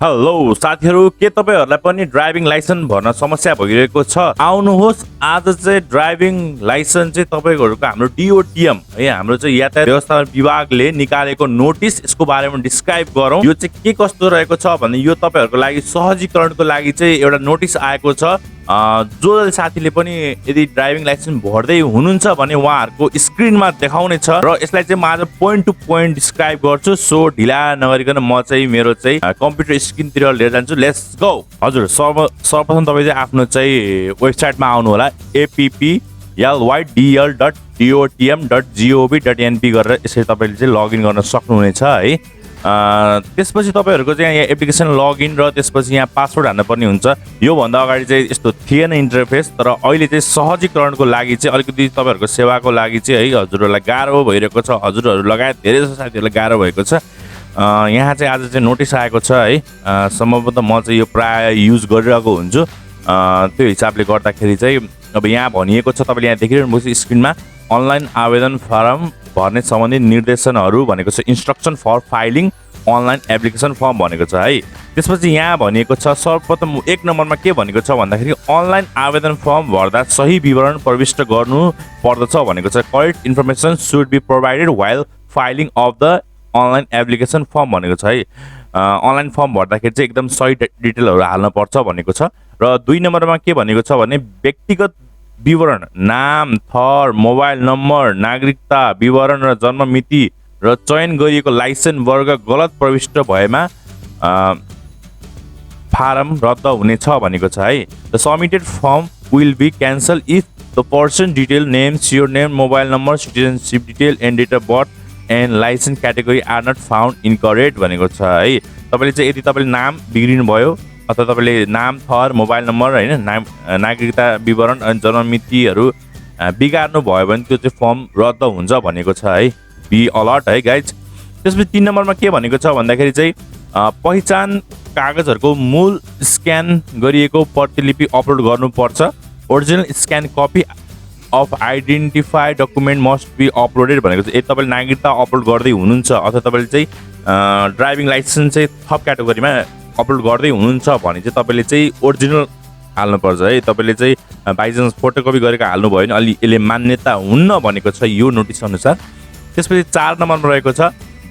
Hello साथीहरू, के तपाईहरुलाई पनि ड्राइभिङ लाइसेन्स भर्न समस्या भइरहेको छ? आउनुहोस्, आज चाहिँ ड्राइभिङ लाइसेन्स चाहिँ तपाईहरुको हाम्रो डिओटिएम है, हाम्रो चाहिँ यातायात व्यवस्थापन विभागले निकालेको नोटिस, यसको बारेमा डिस्क्राइब गरौँ। यो चाहिँ के कस्तो रहेको छ भने यो तपाईहरुको लागि सहजीकरणको लागि चाहिँ एउटा नोटिस आएको छ। जो साथीले पनि यदि ड्राइभिङ लाइसेन्स भर्दै हुनुहुन्छ भने उहाँहरुको स्क्रिनमा देखाउने छ र यसलाई चाहिँ म आज पोइन्ट टु पोइन्ट डिस्क्राइब गर्छु। सो ढिला नगरिकन म चाहिँ मेरो चाहिँ कम्प्युटर स्क्रिनतिर लिएर जान्छु। Let's go. हजुर, सर्वप्रथम तपाईँ चाहिँ आफ्नो चाहिँ वेबसाइटमा आउनु होला। applyldl.dotm.gov.np गरेर यसरी तपाईँले चाहिँ लगइन गर्न सक्नुहुनेछ है। त्यसपछि तपाईहरुको चाहिँ यहाँ एप्लिकेसन लगइन र त्यसपछि यहाँ पासवर्ड हाल्नु पर्ने हुन्छ। यो भन्दा अगाडि चाहिँ यस्तो थिएन इन्टरफेस, तर अहिले चाहिँ सहजीकरणको लागि चाहिँ अलिकति तपाईहरुको सेवाको लागि चाहिँ है हजुरहरुलाई गाह्रो भइरहेको छ। हजुरहरु लगायत धेरै जसो साथीहरुलाई गाह्रो भएको छ। यहाँ चाहिँ आज चाहिँ नोटिस आएको छ है। सम्भवतः म चाहिँ यो प्राय युज गरिरहेको हुन्छु। त्यो हिसाबले गर्दाखेरि चाहिँ अब यहाँ भनिएको छ, तपाईले यहाँ देखिरहनु भएको छ स्क्रिनमा, अनलाइन आवेदन फारम भर्ने सम्बन्धी निर्देशनहरू भनेको छ। Instruction for filing online application form भनेको छ है। त्यसपछि यहाँ भनिएको छ सर्वप्रथम एक नम्बरमा के भनेको छ भन्दाखेरि अनलाइन आवेदन फर्म भर्दा सही विवरण प्रविष्ट गर्नु पर्दछ भनेको छ। Correct information should be provided while filing of the online application form भनेको छ है। अनलाइन फर्म भर्दाखेरि चाहिँ एकदम सही डिटेलहरू हाल्नुपर्छ भनेको छ। र 2 नम्बरमा के भनेको छ भने व्यक्तिगत विवरण, नाम, थर, मोबाइल नम्बर, नागरिकता विवरण र जन्म मिति र चयन गरिएको लाइसेन्स वर्ग गलत प्रविष्ट भएमा फारम रद्द हुनेछ भनेको छ है। The submitted form will be cancel if the person detail, names, your name, mobile number, citizenship detail and date of birth and licence category are not found incorrect भनेको छ है। तपाईँले चाहिँ यदि तपाईँले नाम बिग्रिनु भयो अथवा तपाईँले नाम, थर, मोबाइल नम्बर होइन, नागरिकता विवरण अनि जन्ममितिहरू बिगार्नु भयो भने त्यो चाहिँ फर्म रद्द हुन्छ भनेको छ है। बी अलर्ट है गाइज। त्यसपछि 3 नम्बरमा के भनेको छ भन्दाखेरि चाहिँ पहिचान कागजहरूको मूल स्क्यान गरिएको प्रतिलिपि अपलोड गर्नुपर्छ। Original scan copy of identify document must be uploaded भनेको छ। यदि तपाईँले नागरिकता अपलोड गर्दै हुनुहुन्छ अथवा तपाईँले चाहिँ ड्राइभिङ लाइसेन्स चाहिँ थप क्याटेगोरीमा अपलोड गर्दै हुनुहुन्छ भने चाहिँ तपाईँले चाहिँ ओरिजिनल हाल्नुपर्छ है। तपाईँले चाहिँ बाइचान्स फोटोकपी गरेर हाल्नुभयो भने अलि यसले मान्यता हुन्न भनेको छ यो नोटिस अनुसार। त्यसपछि 4 नम्बरमा रहेको छ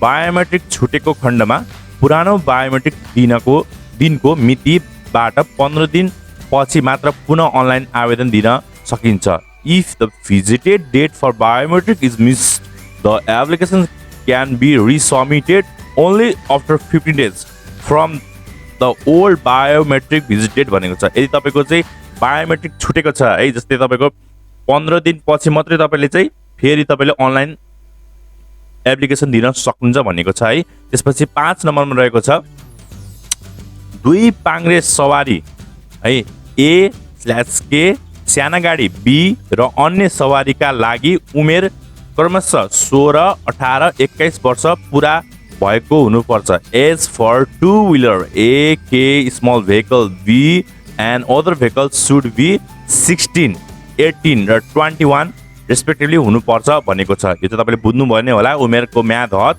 बायोमेट्रिक छुटेको खण्डमा पुरानो बायोमेट्रिक दिनको मितिबाट 15 दिन पछि मात्र पुनः अनलाइन आवेदन दिन सकिन्छ। If the visited date for biometric is missed, the application can be resubmitted only after 15 days from the old biometric visited भनेको छ। यदि तपाईँको चाहिँ बायोमेट्रिक छुटेको छ है, जस्तै तपाईँको 15 दिन पछि मात्रै तपाईँले चाहिँ फेरि तपाईँले अनलाइन एप्लिकेसन दिन सक्नुहुन्छ भनेको छ है। त्यसपछि 5 नम्बरमा रहेको छ 2 पाङ्ग्रे सवारी है, A/K साना गाडी B र अन्य सवारीका लागि उमेर क्रमशः 16, 18, 21 वर्ष पुरा भएको हुनुपर्छ। Age for 2 wheeler A/K small vehicle B and other vehicle should be 16, 18 र 21 रेस्पेक्टिभली हुनुपर्छ भनेको छ। यो चाहिँ तपाईँले बुझ्नुभयो नै होला। उमेरको म्याद हद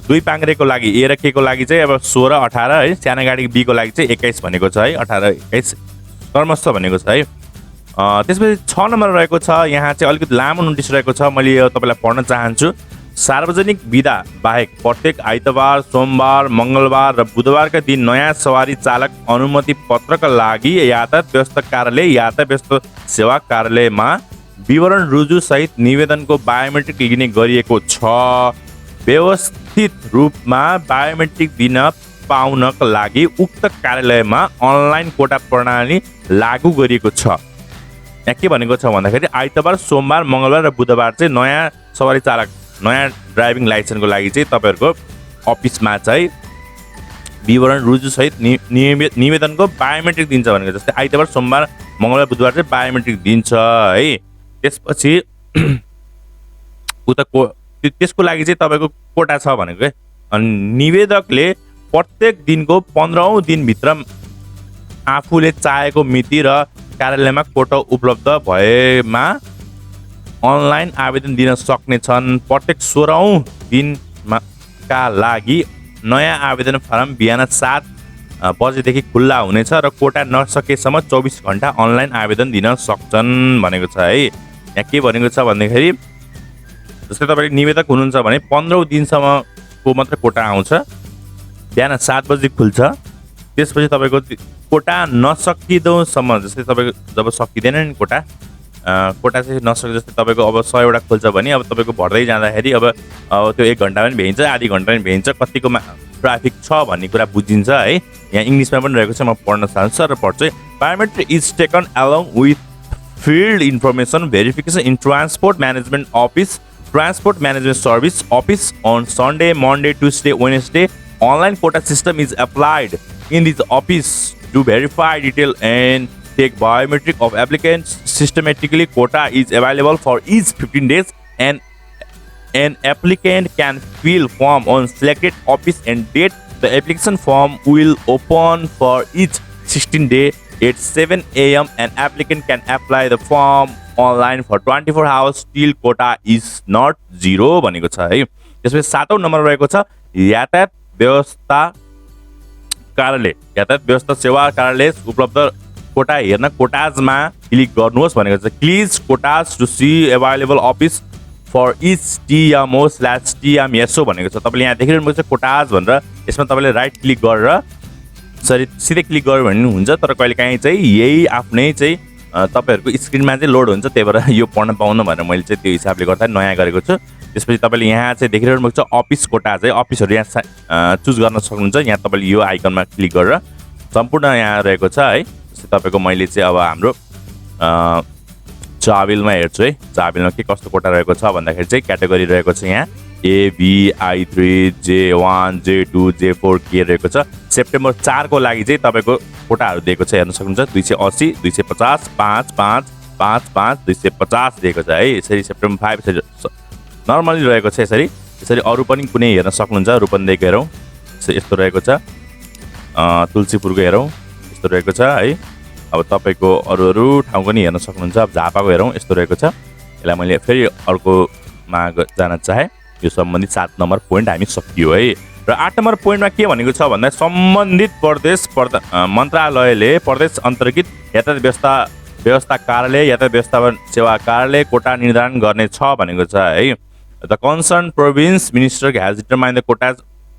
2 पाङ्ग्रेको लागि A र K को लागि चाहिँ अब 16, 18 है, साना गाडी B को लागि चाहिँ 21 भनेको छ है, 18, 21 क्रमशः भनेको छ है। त्यसपछि 6 नम्बर रहेको छ, यहाँ चाहिँ अलिकति लामो नोटिस रहेको छ, मैले यो तपाईँलाई पढ्न चाहन्छु। सार्वजनिक बिदा बाहेक प्रत्येक आइतबार, सोमबार, मङ्गलबार र बुधबारका दिन नयाँ सवारी चालक अनुमति पत्रका लागि यातायात व्यवस्था कार्यालय, यातायात व्यवस्था सेवा कार्यालयमा विवरण रुजु सहित निवेदनको बायोमेट्रिक लिने गरिएको छ। व्यवस्थित रूपमा बायोमेट्रिक दिन पाउनका लागि उक्त कार्यालयमा अनलाइन कोटा प्रणाली लागू गरिएको छ। यहाँ के भनेको छ भन्दाखेरि आइतबार, सोमबार, मङ्गलबार र बुधबार चाहिँ नयाँ सवारी चालक, नयाँ ड्राइभिङ लाइसेन्सको लागि चाहिँ तपाईँहरूको अफिसमा चाहिँ विवरण रुजु सहित निवेदनको बायोमेट्रिक दिन्छ भनेको। जस्तै आइतबार, सोमबार, मङ्गलबार, बुधबार चाहिँ बायोमेट्रिक दिन्छ है। त्यसपछि उता त्यसको लागि चाहिँ तपाईँको कोटा छ भनेको है। अनि निवेदकले प्रत्येक दिनको 15औं दिनभित्र आफूले चाहेको मिति र कार्यालयमा कोटा उपलब्ध भएमा अनलाइन आवेदन दिन सक्नेछन्। प्रत्येक 16औं दिनमा का लागि नयाँ आवेदन फारम बिहान 7 बजेदेखि खुल्ला हुनेछ र कोटा नसकेसम्म 24 घण्टा अनलाइन आवेदन दिन सक्छन् भनेको छ है। यहाँ के भनेको छ भन्दाखेरि जस्तै तपाईँले निवेदक हुनुहुन्छ भने 15 दिनसम्मको मात्र कोटा आउँछ। बिहान 7 बजे खुल्छ। त्यसपछि तपाईँको कोटा नसकिँदोसम्म, जस्तै तपाईँको जब सकिँदैन नि कोटा चाहिँ नसके, जस्तै तपाईँको अब 100 वटा खुल्छ भने अब तपाईँको भर्दै जाँदाखेरि अब त्यो 1 घन्टा पनि भ्याइन्छ, आधी घन्टा पनि भ्याइन्छ, कतिकोमा ट्राफिक छ भन्ने कुरा बुझिन्छ है। यहाँ इङ्ग्लिसमा पनि रहेको छ, म पढ्न चाहन्छु र पढ्छु। Biometric is taken along with field information verification in transport management office, transport management service office on Sunday, Monday, Tuesday, Wednesday. Online quota system is applied in this office to verify detail and take biometric of applicants. Systematically, quota is available for each 15 days, and an applicant can fill form on selected office and date. The application form will open for each 16 day at 7 a.m. An applicant can apply the form online for 24 hours till quota is not zero भनेको छ है। त्यसपछि 7औं number रहेको छ यातायात व्यवस्था कार्यालय, यातायात व्यवस्था सेवा कार्यालय उपलब्ध कोटा हेर्न कोटाजमा क्लिक गर्नुहोस् भनेको छ। Click quotas to see available office for each TMO/TMSO भनेको छ। तपाईँले यहाँ देखिरहनु भएको छ कोटाज भनेर, यसमा तपाईँले राइट क्लिक गरेर सिधै क्लिक गर्यो भने हुन्छ, तर कहिलेकाहीँ चाहिँ यही आफ्नै चाहिँ तपाईँहरूको स्क्रिनमा चाहिँ लोड हुन्छ, त्यही भएर यो पढ्न पाउनु भनेर मैले चाहिँ त्यो हिसाबले गर्दा नयाँ गरेको छु। त्यसपछि तपाईँले यहाँ चाहिँ देखिरहनु भएको छ अफिस कोटा चाहिँ अफिसहरू यहाँ चुज गर्न सक्नुहुन्छ। यहाँ तपाईँले यो आइकनमा क्लिक गरेर सम्पूर्ण यहाँ रहेको छ है। जस्तै तपाईँको मैले चाहिँ अब हाम्रो चाबिलमा हेर्छु है, चाबिलमा के कस्तो कोटा रहेको छ भन्दाखेरि चाहिँ क्याटेगोरी रहेको छ यहाँ ABI3 J1 J2 J4 के रहेको छ। सेप्टेम्बर 4 को लागि चाहिँ तपाईँको कोटाहरू दिएको छ, हेर्न सक्नुहुन्छ 280 250 5 5 5 5 250 दिएको छ है। यसरी सेप्टेम्बर 5 यसरी नर्मली रहेको छ। यसरी अरू पनि कुनै हेर्न सक्नुहुन्छ। रूपन्देहीको हेरौँ यस्तो रहेको छ, तुलसीपुरको हेरौँ यस्तो रहेको छ है। अब तपाईँको अरू ठाउँको नि हेर्न सक्नुहुन्छ। अब झापाको हेरौँ यस्तो रहेको छ। यसलाई मैले फेरि अर्कोमा जान चाहेँ। यो सम्बन्धित 7 नम्बर पोइन्ट हामी सकियो है। र 8 नम्बर पोइन्टमा के भनेको छ भन्दा सम्बन्धित प्रदेश मन्त्रालयले प्रदेश अन्तर्गत यातायात व्यवस्था कार्यालय यातायात व्यवस्थापन सेवा कार्यालय कोटा निर्धारण गर्ने छ भनेको छ है। The concern province minister has determine the Kota's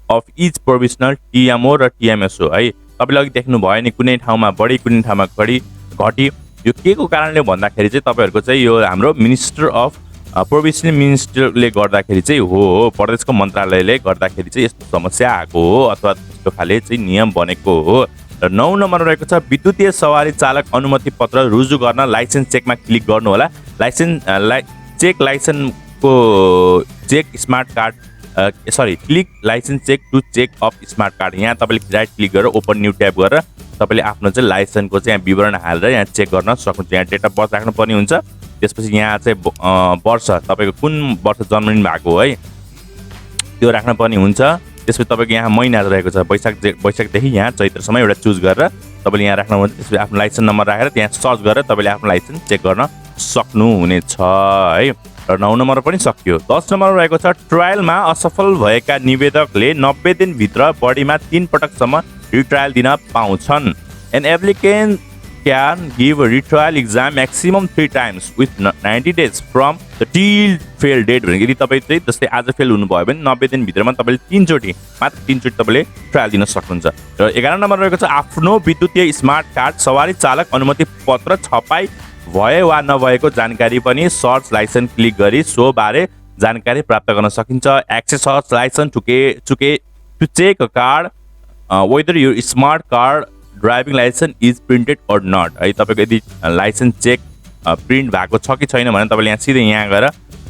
of each provisional TMO र TMSO है। तपाईँले अघि देख्नु भयो नि, कुनै ठाउँमा बढी कुनै ठाउँमा घटी। यो के को कारणले भन्दाखेरि चाहिँ तपाईँहरूको चाहिँ यो हाम्रो मिनिस्टर अफ प्रोभिन्सनल मिनिस्टरले गर्दाखेरि चाहिँ हो, प्रदेशको मन्त्रालयले गर्दाखेरि चाहिँ यस्तो समस्या आएको हो अथवा त्यस्तो खाले चाहिँ नियम बनेको हो। र 9 नम्बर रहेको छ विद्युतीय सवारी चालक अनुमति पत्र रुजु गर्न लाइसेन्स चेकमा क्लिक गर्नु होला। लाइसेन्सको check smart card click licence check to check of smart card. यहाँ तपाईँले राइट क्लिक गरेर ओपन न्यू ट्याब गरेर तपाईँले आफ्नो चाहिँ लाइसेन्सको चाहिँ यहाँ विवरण हालेर यहाँ चेक गर्न सक्नुहुन्छ। यहाँ डेट अफ बर्थ राख्नुपर्ने हुन्छ। त्यसपछि यहाँ चाहिँ वर्ष तपाईँको कुन वर्ष जन्मिनु भएको हो है त्यो राख्नुपर्ने हुन्छ। त्यसपछि तपाईँको यहाँ महिना रहेको छ वैशाखदेखि यहाँ चैत्रसम्म एउटा चुज गरेर तपाईँले यहाँ राख्नुहुन्छ। त्यसपछि आफ्नो लाइसेन्स नम्बर राखेर त्यहाँ सर्च गरेर तपाईँले आफ्नो लाइसेन्स चेक गर्न सक्नुहुनेछ है। र 9 नम्बर पनि सकियो। 10 नम्बर रहेको छ ट्रायलमा असफल भएका निवेदकले 90 दिनभित्र बढीमा 3 पटकसम्म रिट्रायल दिन पाउँछन्। An applicant can give a retrial exam maximum 3 times with 90 days from the till fail date भनेको यदि तपाईँ चाहिँ जस्तै आज फेल हुनुभयो भने 90 दिनभित्रमा तपाईँले 3 चोटि मात्र 3 चोटि तपाईँले ट्रायल दिन सक्नुहुन्छ। र 11 नम्बर रहेको छ आफ्नो विद्युतीय स्मार्ट कार्ड सवारी चालक अनुमति पत्र छपाई भए वा नभएको जानकारी पनि सर्च लाइसेन्स क्लिक गरी सो बारे जानकारी प्राप्त गर्न सकिन्छ। Access search licence to check a card whether your smart card driving licence is printed or not है। तपाईँको यदि लाइसेन्स चेक प्रिन्ट भएको छ कि छैन भने तपाईँले यहाँ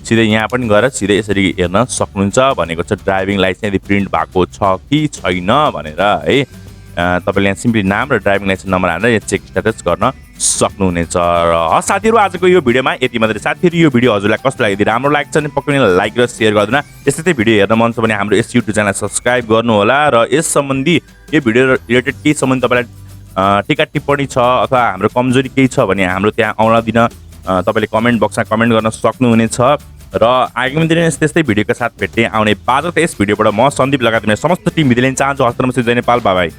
सिधै यहाँ पनि गएर सिधै यसरी हेर्न सक्नुहुन्छ भनेको छ। ड्राइभिङ लाइसेन्स यदि प्रिन्ट भएको छ कि छैन भनेर है तपाईँले यहाँ सिम्पली नाम र ड्राइभिङ लाइसेन्स नम्बर हालेर यहाँ चेक स्ट्याटस गर्न सक्नुहुनेछ। र साथीहरू आजको यो भिडियोमा यति मात्रै। साथीहरू यो भिडियो हजुरलाई कस्तो लाग्यो? यदि राम्रो लाग्छ भने पक्कै पनि लाइक र सेयर गर्दैन। यस्तै भिडियो हेर्न मन छ भने हाम्रो यस युट्युब च्यानल सब्सक्राइब गर्नु होला। र यस सम्बन्धी यो भिडियो रिलेटेड केही सम्बन्धी तपाईँलाई टिका टिप्पणी छ अथवा हाम्रो कमजोरी केही छ भने हाम्रो त्यहाँ आउन दिन तपाईँले कमेन्ट बक्समा कमेन्ट गर्न सक्नुहुनेछ। र आगामी दिन त्यस्तै भिडियोका साथ भेट्ने आउने बाजा यस भिडियोबाट म सन्दीप लगायत मेरो समस्त टिम विद्यालय चाहन्छु। हस्त नमस्ते, जय नेपाल, बाई बाई।